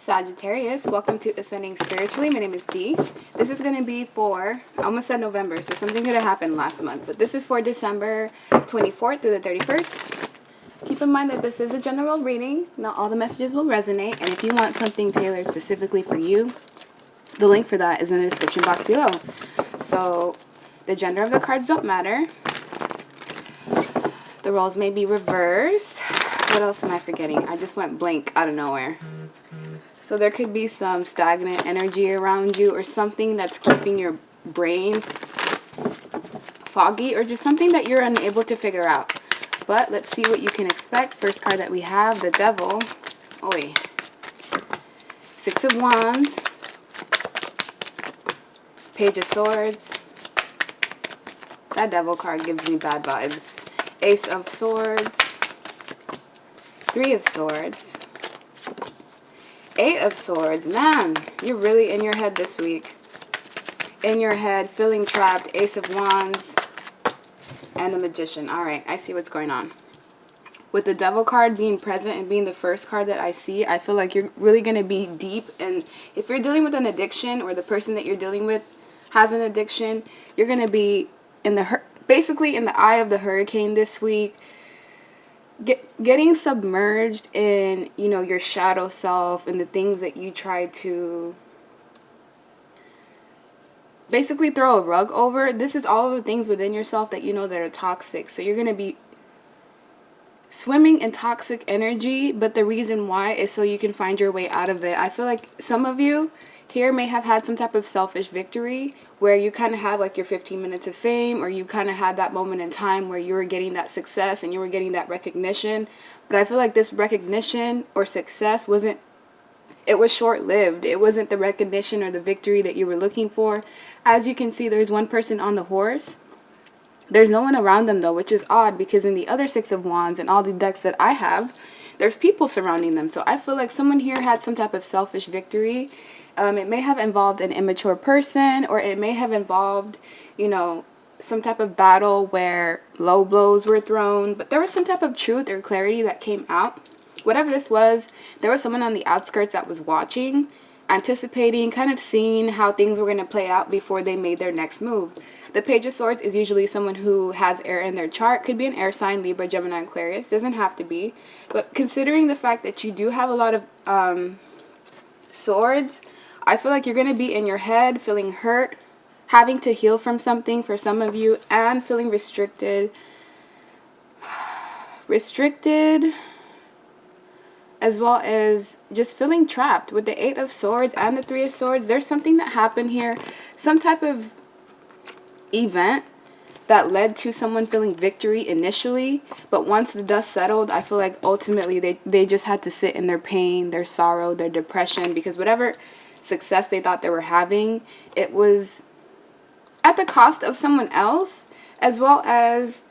Sagittarius, welcome to Ascending Spiritually. My name is Dee. This is going to be for, I almost said November, so something could have happened last month. But this is for December 24th through the 31st. Keep in mind that this is a general reading. Not all the messages will resonate. And if you want something tailored specifically for you, the link for that is in the description box below. So the gender of the cards don't matter. The roles may be reversed. What else am I forgetting? I just went blank out of nowhere. So there could be some stagnant energy around you or something that's keeping your brain foggy or just something that you're unable to figure out. But let's see what you can expect. First card that we have, the Devil. Oi. Six of Wands. Page of Swords. That Devil card gives me bad vibes. Ace of Swords. Three of Swords. Eight of Swords. Man, you're really in your head this week. In your head, feeling trapped. Ace of Wands. And the Magician. Alright, I see what's going on. With the Devil card being present and being the first card that I see, I feel like you're really going to be deep. And if you're dealing with an addiction or the person that you're dealing with has an addiction, you're going to be in the basically in the eye of the hurricane this week. Getting submerged in, you know, your shadow self and the things that you try to basically throw a rug over. This is all of the things within yourself that you know that are toxic. So you're going to be swimming in toxic energy, but the reason why is so you can find your way out of it. I feel like some of you here may have had some type of selfish victory where you kind of had like your 15 minutes of fame, or you kind of had that moment in time where you were getting that success and you were getting that recognition. But I feel like this recognition or success wasn't, it was short-lived. It wasn't the recognition or the victory that you were looking for. As you can see, there's one person on the horse. There's no one around them though, which is odd because in the other Six of Wands and all the decks that I have, there's people surrounding them. So I feel like someone here had some type of selfish victory. It may have involved an immature person, or it may have involved, you know, some type of battle where low blows were thrown. But there was some type of truth or clarity that came out. Whatever this was, there was someone on the outskirts that was watching, anticipating, kind of seeing how things were going to play out before they made their next move. The Page of Swords is usually someone who has air in their chart. Could be an air sign, Libra, Gemini, Aquarius. Doesn't have to be. But considering the fact that you do have a lot of swords, I feel like you're going to be in your head feeling hurt, having to heal from something for some of you, and feeling restricted. As well as just feeling trapped. With the Eight of Swords and the Three of Swords, there's something that happened here. Some type of event that led to someone feeling victory initially. But once the dust settled, I feel like ultimately they just had to sit in their pain, their sorrow, their depression. Because whatever success they thought they were having, it was at the cost of someone else. As well as,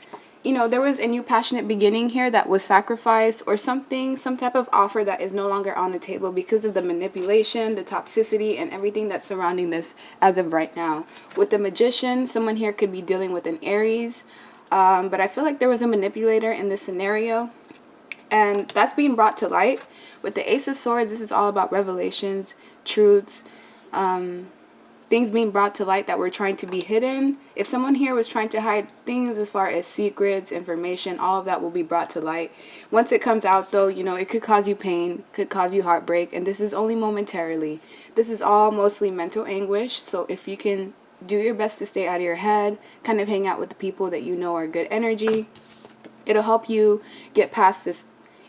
you know, there was a new passionate beginning here that was sacrificed, or something, some type of offer that is no longer on the table because of the manipulation, the toxicity, and everything that's surrounding this as of right now. With the Magician, someone here could be dealing with an Aries, but I feel like there was a manipulator in this scenario, and that's being brought to light. With the Ace of Swords, this is all about revelations, truths, things being brought to light that were trying to be hidden. If someone here was trying to hide things as far as secrets, information, all of that will be brought to light. Once it comes out though, you know, it could cause you pain, could cause you heartbreak, and this is only momentarily. This is all mostly mental anguish. So if you can do your best to stay out of your head, kind of hang out with the people that you know are good energy, it'll help you get past this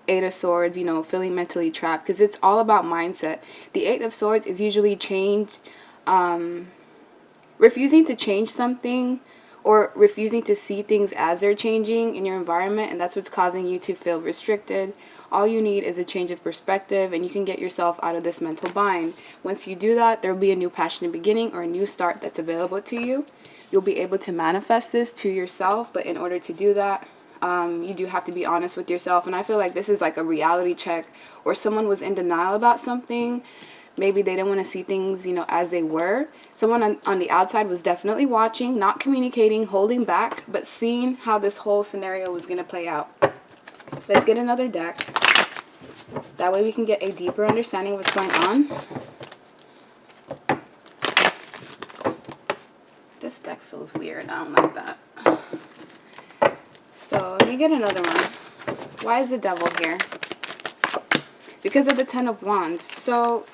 Eight of Swords, you know, feeling mentally trapped, because it's all about mindset. The Eight of Swords is usually changed, refusing to change something, or refusing to see things as they're changing in your environment, and that's what's causing you to feel restricted. All you need is a change of perspective, and you can get yourself out of this mental bind. Once you do that, there will be a new passionate beginning or a new start that's available to you. You'll be able to manifest this to yourself, but in order to do that, you do have to be honest with yourself. And I feel like this is like a reality check, or someone was in denial about something. Maybe they didn't want to see things, you know, as they were. Someone on the outside was definitely watching, not communicating, holding back, but seeing how this whole scenario was going to play out. Let's get another deck. That way we can get a deeper understanding of what's going on. This deck feels weird. I don't like that. So let me get another one. Why is the devil here? Because of the Ten of Wands. So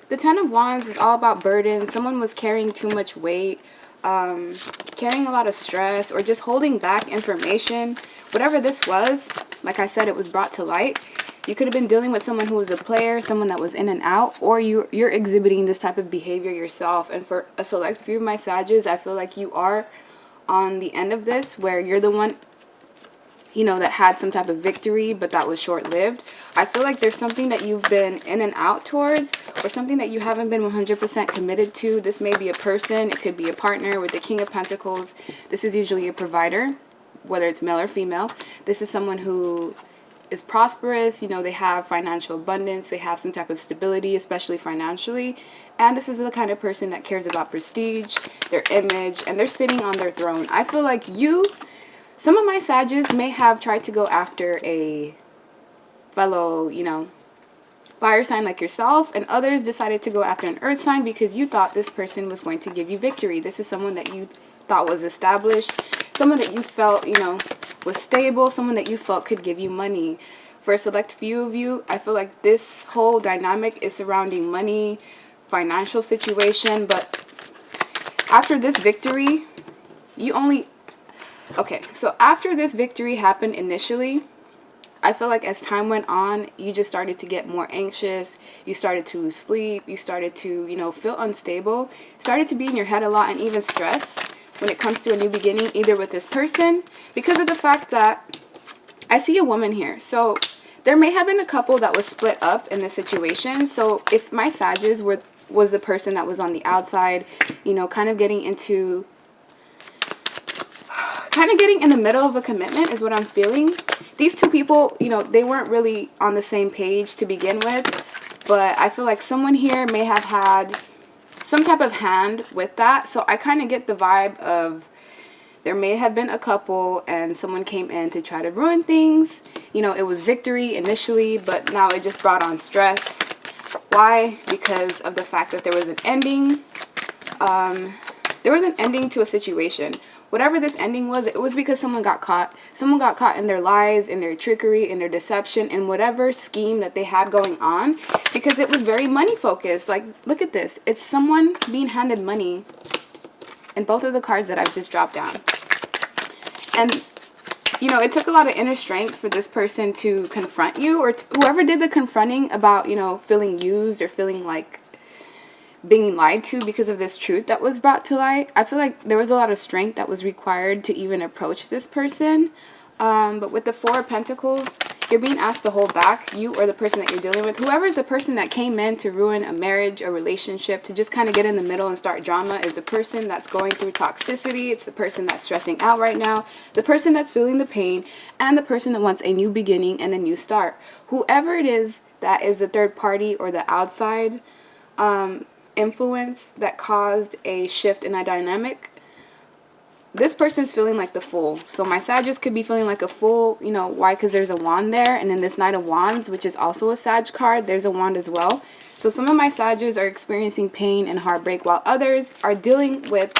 the Ten of Wands is all about burden. Someone was carrying too much weight, carrying a lot of stress, or just holding back information. Whatever this was, like I said, it was brought to light. You could have been dealing with someone who was a player, someone that was in and out, or you're exhibiting this type of behavior yourself. And for a select few of my Sages, I feel like you are on the end of this, where you're the one, you know, that had some type of victory, but that was short-lived. I feel like there's something that you've been in and out towards, or something that you haven't been 100% committed to. This may be a person, it could be a partner. With the King of Pentacles, this is usually a provider, whether it's male or female. This is someone who is prosperous, you know, they have financial abundance, they have some type of stability, especially financially. And this is the kind of person that cares about prestige, their image, and they're sitting on their throne. I feel like some of my Sages may have tried to go after a fellow, you know, fire sign like yourself, and others decided to go after an earth sign because you thought this person was going to give you victory. This is someone that you thought was established, someone that you felt, you know, was stable, someone that you felt could give you money. For a select few of you, I feel like this whole dynamic is surrounding money, financial situation, but after this victory, okay, so after this victory happened initially, I feel like as time went on, you just started to get more anxious, you started to lose sleep, you started to, you know, feel unstable, started to be in your head a lot, and even stress when it comes to a new beginning, either with this person, because of the fact that I see a woman here. So there may have been a couple that was split up in this situation. So if my Sages was the person that was on the outside, you know, kind of getting in the middle of a commitment is what I'm feeling. These two people, you know, they weren't really on the same page to begin with, but I feel like someone here may have had some type of hand with that. So I kind of get the vibe of there may have been a couple and someone came in to try to ruin things. You know, it was victory initially, but now it just brought on stress. Why? Because of the fact that there was an ending. There was an ending to a situation. Whatever this ending was, it was because someone got caught. Someone got caught in their lies, in their trickery, in their deception, in whatever scheme that they had going on, because it was very money focused. Like, look at this. It's someone being handed money in both of the cards that I've just dropped down. And, you know, it took a lot of inner strength for this person to confront you, or whoever did the confronting about, you know, feeling used or feeling like being lied to because of this truth that was brought to light. I feel like there was a lot of strength that was required to even approach this person. But with the Four of Pentacles, you're being asked to hold back, you or the person that you're dealing with. Whoever is the person that came in to ruin a marriage, a relationship, to just kind of get in the middle and start drama, is the person that's going through toxicity. It's the person that's stressing out right now, the person that's feeling the pain, and the person that wants a new beginning and a new start. Whoever it is that is the third party or the outside influence that caused a shift in a dynamic, this person's feeling like the Fool. So my Sagittarius could be feeling like a fool. You know why? Because there's a wand there, and in this Knight of Wands, which is also a Sag card, there's a wand as well. So some of my Sagittarius are experiencing pain and heartbreak, while others are dealing with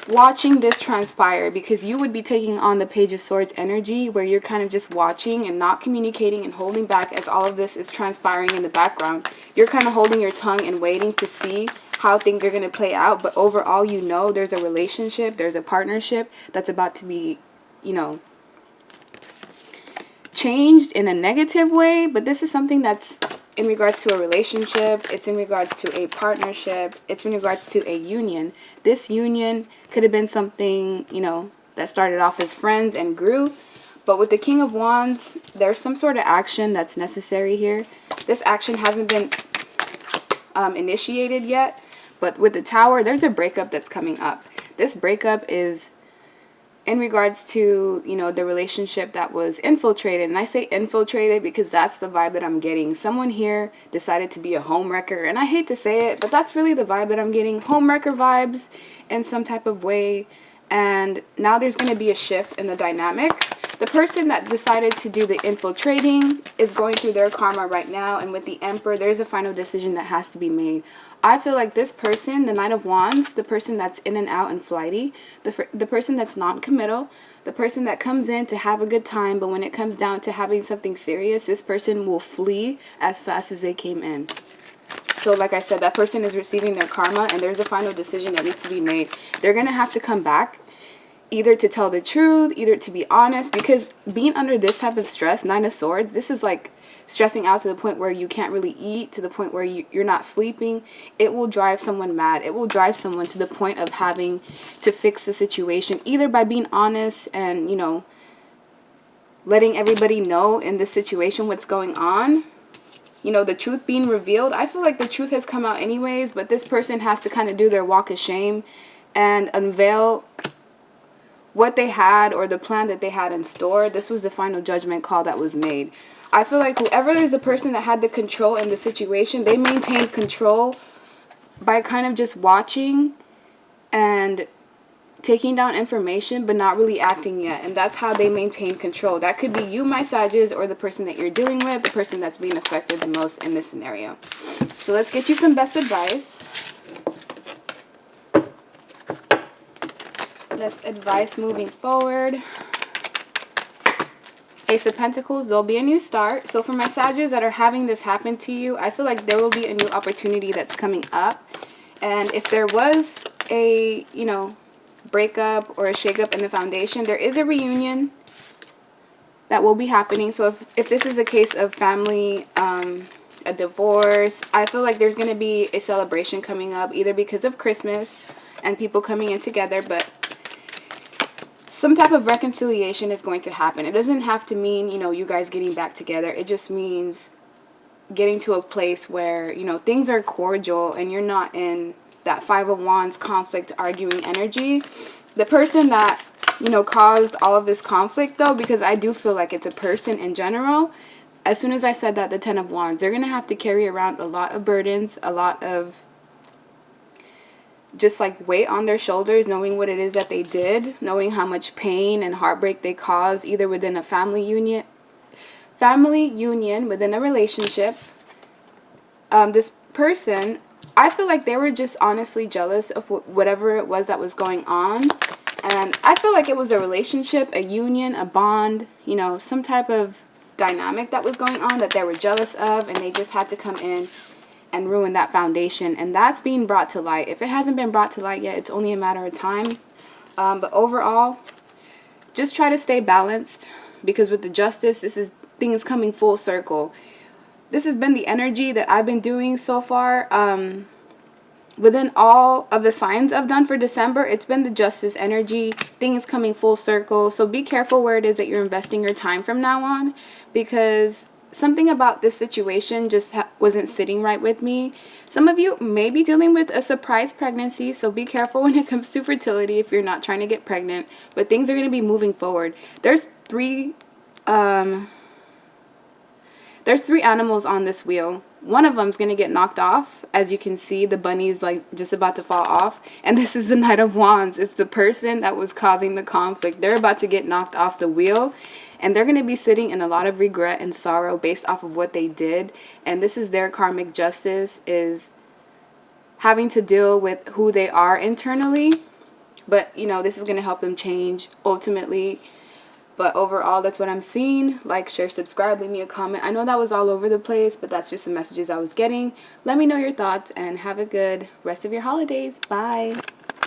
watching this transpire, because you would be taking on the Page of Swords energy, where you're kind of just watching and not communicating and holding back as all of this is transpiring in the background. You're kind of holding your tongue and waiting to see how things are going to play out, but overall, you know, there's a relationship, there's a partnership that's about to be, you know, changed in a negative way. But this is something that's in regards to a relationship, it's in regards to a partnership, it's in regards to a union. This union could have been something, you know, that started off as friends and grew. But with the King of Wands, there's some sort of action that's necessary here. This action hasn't been initiated yet. But with the Tower, there's a breakup that's coming up. This breakup is in regards to, you know, the relationship that was infiltrated. And I say infiltrated because that's the vibe that I'm getting. Someone here decided to be a homewrecker. And I hate to say it, but that's really the vibe that I'm getting. Homewrecker vibes in some type of way. And now there's going to be a shift in the dynamic. The person that decided to do the infiltrating is going through their karma right now. And with the Emperor, there's a final decision that has to be made. I feel like this person, the Knight of Wands, the person that's in and out and flighty, the person that's non-committal, the person that comes in to have a good time, but when it comes down to having something serious, this person will flee as fast as they came in. So like I said, that person is receiving their karma, and there's a final decision that needs to be made. They're going to have to come back, either to tell the truth, either to be honest, because being under this type of stress, 9 of Swords, this is like stressing out to the point where you can't really eat, to the point where you're not sleeping. It will drive someone mad. It will drive someone to the point of having to fix the situation, either by being honest and, you know, letting everybody know in this situation what's going on. You know, the truth being revealed. I feel like the truth has come out anyways, but this person has to kind of do their walk of shame and unveil what they had, or the plan that they had in store. This was the final judgment call that was made. I feel like whoever is the person that had the control in the situation, they maintained control by kind of just watching and taking down information, but not really acting yet. And that's how they maintain control. That could be you, my Sagittarius, or the person that you're dealing with, the person that's being affected the most in this scenario. So let's get you some best advice. Best advice moving forward. Ace of Pentacles, there'll be a new start. So for my Sagittarius that are having this happen to you, I feel like there will be a new opportunity that's coming up. And if there was a, you know, breakup or a shakeup in the foundation, there is a reunion that will be happening. So if this is a case of family, a divorce, I feel like there's going to be a celebration coming up, either because of Christmas and people coming in together, but some type of reconciliation is going to happen. It doesn't have to mean, you know, you guys getting back together. It just means getting to a place where, you know, things are cordial and you're not in that 5 of Wands conflict, arguing energy. The person that, you know, caused all of this conflict, though, because I do feel like it's a person in general, as soon as I said that, the 10 of Wands, they're going to have to carry around a lot of burdens, a lot of just like weight on their shoulders, knowing what it is that they did, knowing how much pain and heartbreak they caused, either within a family union within a relationship. This person, I feel like they were just honestly jealous of whatever it was that was going on. And I feel like it was a relationship, a union, a bond, you know, some type of dynamic that was going on that they were jealous of, and they just had to come in and ruin that foundation. And that's being brought to light. If it hasn't been brought to light yet, it's only a matter of time. But overall, just try to stay balanced, because with the Justice, this is things coming full circle. This has been the energy that I've been doing so far. Within all of the signs I've done for December, it's been the Justice energy, things coming full circle. So be careful where it is that you're investing your time from now on, because something about this situation just wasn't sitting right with me. Some of you may be dealing with a surprise pregnancy, so be careful when it comes to fertility if you're not trying to get pregnant. But things are going to be moving forward. There's three animals on this wheel. One of them is going to get knocked off. As you can see, the bunny's like just about to fall off. And this is the Knight of Wands. It's the person that was causing the conflict. They're about to get knocked off the wheel. And they're going to be sitting in a lot of regret and sorrow based off of what they did. And this is their karmic justice, is having to deal with who they are internally. But, you know, this is going to help them change ultimately. But overall, that's what I'm seeing. Like, share, subscribe, leave me a comment. I know that was all over the place, but that's just the messages I was getting. Let me know your thoughts and have a good rest of your holidays. Bye.